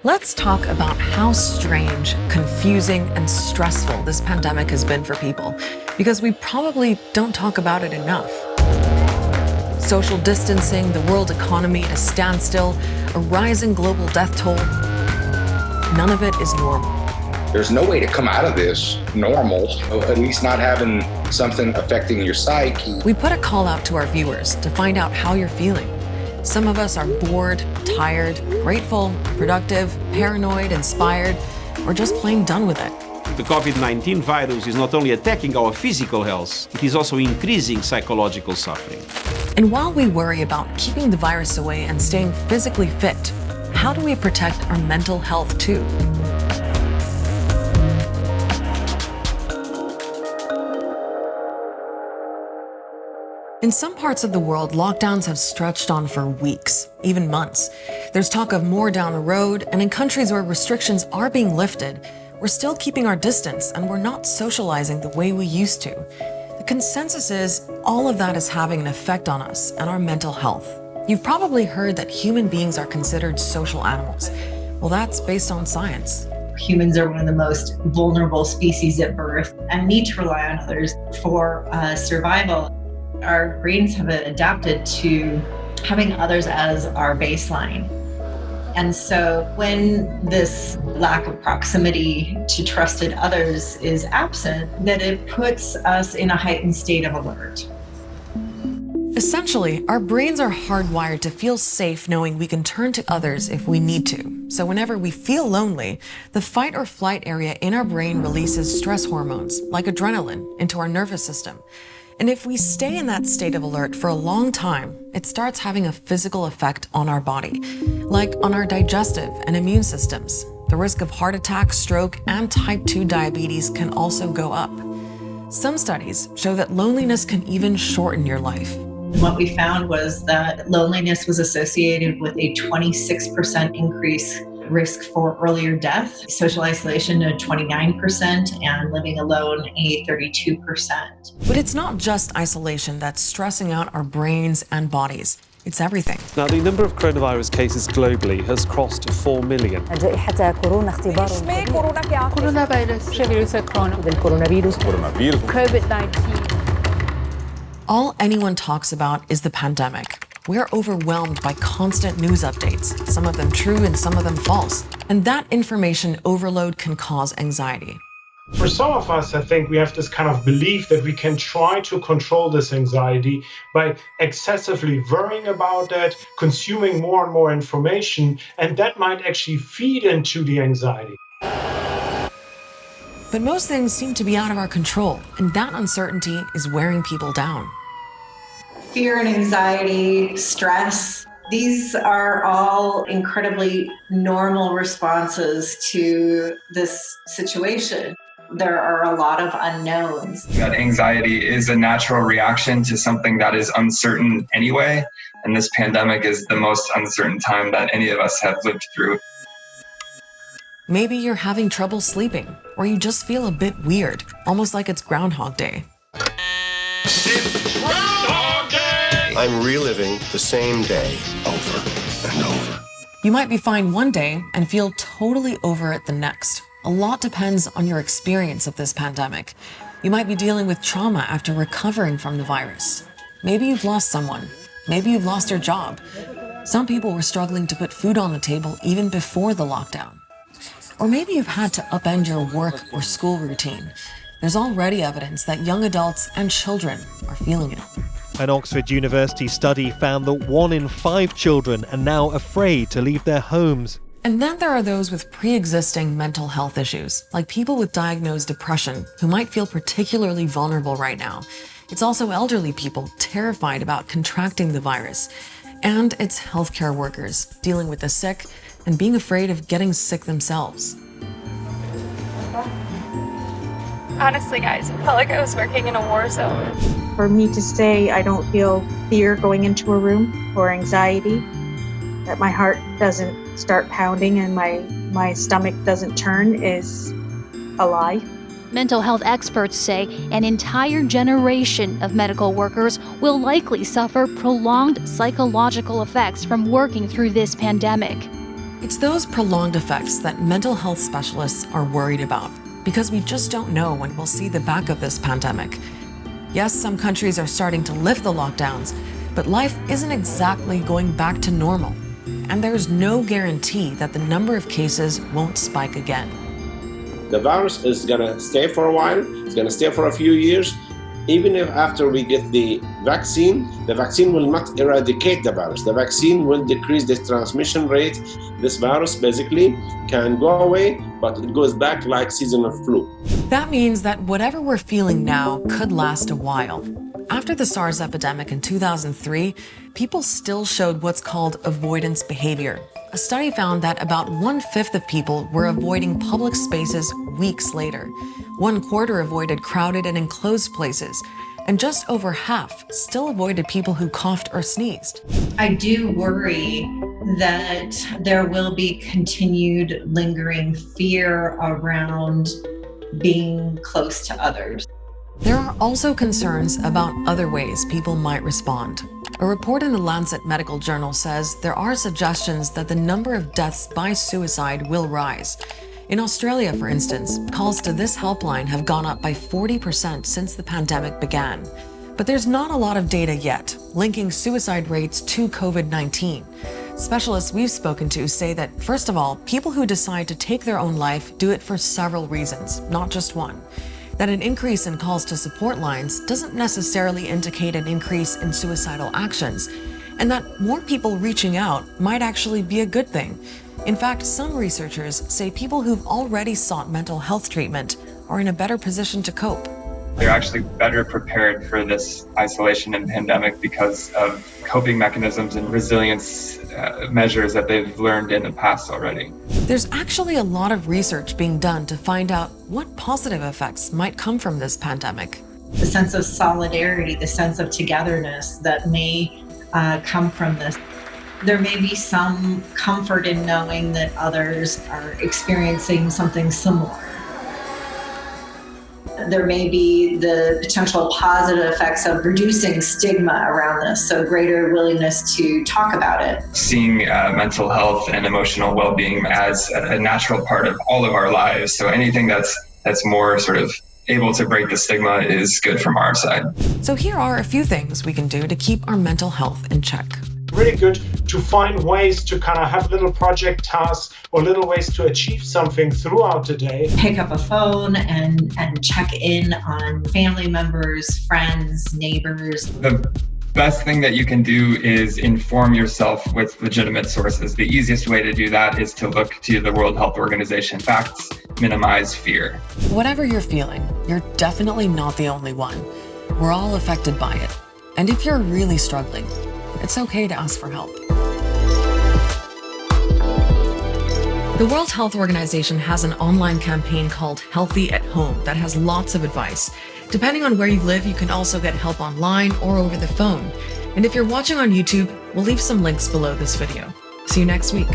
Let's talk about how strange, confusing, and stressful this pandemic has been for people, because we probably don't talk about it enough. Social distancing, the world economy at a standstill, a rising global death toll. None of it is normal. There's no way to come out of this normal, at least not having something affecting your psyche. We put a call out to our viewers to find out how you're feeling. Some of us are bored, tired, grateful, productive, paranoid, inspired, or just plain done with it. The COVID-19 virus is not only attacking our physical health, it is also increasing psychological suffering. And while we worry about keeping the virus away and staying physically fit, how do we protect our mental health too? In some parts of the world, lockdowns have stretched on for weeks, even months. There's talk of more down the road, and in countries where restrictions are being lifted, we're still keeping our distance and we're not socializing the way we used to. The consensus is all of that is having an effect on us and our mental health. You've probably heard that human beings are considered social animals. Well, that's based on science. Humans are one of the most vulnerable species at birth and need to rely on others for survival. Our brains have adapted to having others as our baseline. And so when this lack of proximity to trusted others is absent, that it puts us in a heightened state of alert. Essentially, our brains are hardwired to feel safe knowing we can turn to others if we need to. So whenever we feel lonely, the fight or flight area in our brain releases stress hormones, like adrenaline, into our nervous system. And if we stay in that state of alert for a long time, it starts having a physical effect on our body, like on our digestive and immune systems. The risk of heart attack, stroke, and type 2 diabetes can also go up. Some studies show that loneliness can even shorten your life. What we found was that loneliness was associated with a 26% increase risk for earlier death, social isolation a 29%, and living alone a 32%. But it's not just isolation that's stressing out our brains and bodies. It's everything. Now, the number of coronavirus cases globally has crossed 4 million. All anyone talks about is the pandemic. We're overwhelmed by constant news updates, some of them true and some of them false. And that information overload can cause anxiety. For some of us, I think we have this kind of belief that we can try to control this anxiety by excessively worrying about that, consuming more and more information, and that might actually feed into the anxiety. But most things seem to be out of our control, and that uncertainty is wearing people down. Fear and anxiety, stress, these are all incredibly normal responses to this situation. There are a lot of unknowns. That anxiety is a natural reaction to something that is uncertain anyway, and this pandemic is the most uncertain time that any of us have lived through. Maybe you're having trouble sleeping, or you just feel a bit weird, almost like it's Groundhog Day. It's Groundhog Day! I'm reliving the same day over and over. You might be fine one day and feel totally over it the next. A lot depends on your experience of this pandemic. You might be dealing with trauma after recovering from the virus. Maybe you've lost someone. Maybe you've lost your job. Some people were struggling to put food on the table even before the lockdown. Or maybe you've had to upend your work or school routine. There's already evidence that young adults and children are feeling it. An Oxford University study found that 1 in 5 children are now afraid to leave their homes. And then there are those with pre-existing mental health issues, like people with diagnosed depression, who might feel particularly vulnerable right now. It's also elderly people terrified about contracting the virus. And it's healthcare workers dealing with the sick and being afraid of getting sick themselves. Honestly, guys, it felt like I was working in a war zone. For me to say I don't feel fear going into a room or anxiety, that my heart doesn't start pounding and my stomach doesn't turn is a lie. Mental health experts say an entire generation of medical workers will likely suffer prolonged psychological effects from working through this pandemic. It's those prolonged effects that mental health specialists are worried about, because we just don't know when we'll see the back of this pandemic. Yes, some countries are starting to lift the lockdowns, but life isn't exactly going back to normal. And there's no guarantee that the number of cases won't spike again. The virus is going to stay for a while, it's going to stay for a few years. Even if after we get the vaccine will not eradicate the virus. The vaccine will decrease the transmission rate. This virus basically can go away, but it goes back like seasonal flu. That means that whatever we're feeling now could last a while. After the SARS epidemic in 2003, people still showed what's called avoidance behavior. A study found that about 1/5 of people were avoiding public spaces weeks later. 1/4 avoided crowded and enclosed places, and just over half still avoided people who coughed or sneezed. I do worry that there will be continued lingering fear around being close to others. There are also concerns about other ways people might respond. A report in the Lancet Medical Journal says there are suggestions that the number of deaths by suicide will rise. In Australia, for instance, calls to this helpline have gone up by 40% since the pandemic began. But there's not a lot of data yet linking suicide rates to COVID-19. Specialists we've spoken to say that, first of all, people who decide to take their own life do it for several reasons, not just one. That an increase in calls to support lines doesn't necessarily indicate an increase in suicidal actions, and that more people reaching out might actually be a good thing. In fact, some researchers say people who've already sought mental health treatment are in a better position to cope. They're actually better prepared for this isolation and pandemic because of coping mechanisms and resilience measures that they've learned in the past already. There's actually a lot of research being done to find out what positive effects might come from this pandemic. The sense of solidarity, the sense of togetherness that may come from this. There may be some comfort in knowing that others are experiencing something similar. There may be the potential positive effects of reducing stigma around this, so greater willingness to talk about it. Seeing mental health and emotional well-being as a natural part of all of our lives. So anything that's more sort of able to break the stigma is good from our side. So here are a few things we can do to keep our mental health in check. Really good to find ways to kind of have little project tasks or little ways to achieve something throughout the day. Pick up a phone and check in on family members, friends, neighbors. The best thing that you can do is inform yourself with legitimate sources. The easiest way to do that is to look to the World Health Organization. Facts minimize fear. Whatever you're feeling, you're definitely not the only one. We're all affected by it. And if you're really struggling, it's okay to ask for help. The World Health Organization has an online campaign called Healthy at Home that has lots of advice. Depending on where you live, you can also get help online or over the phone. And if you're watching on YouTube, we'll leave some links below this video. See you next week.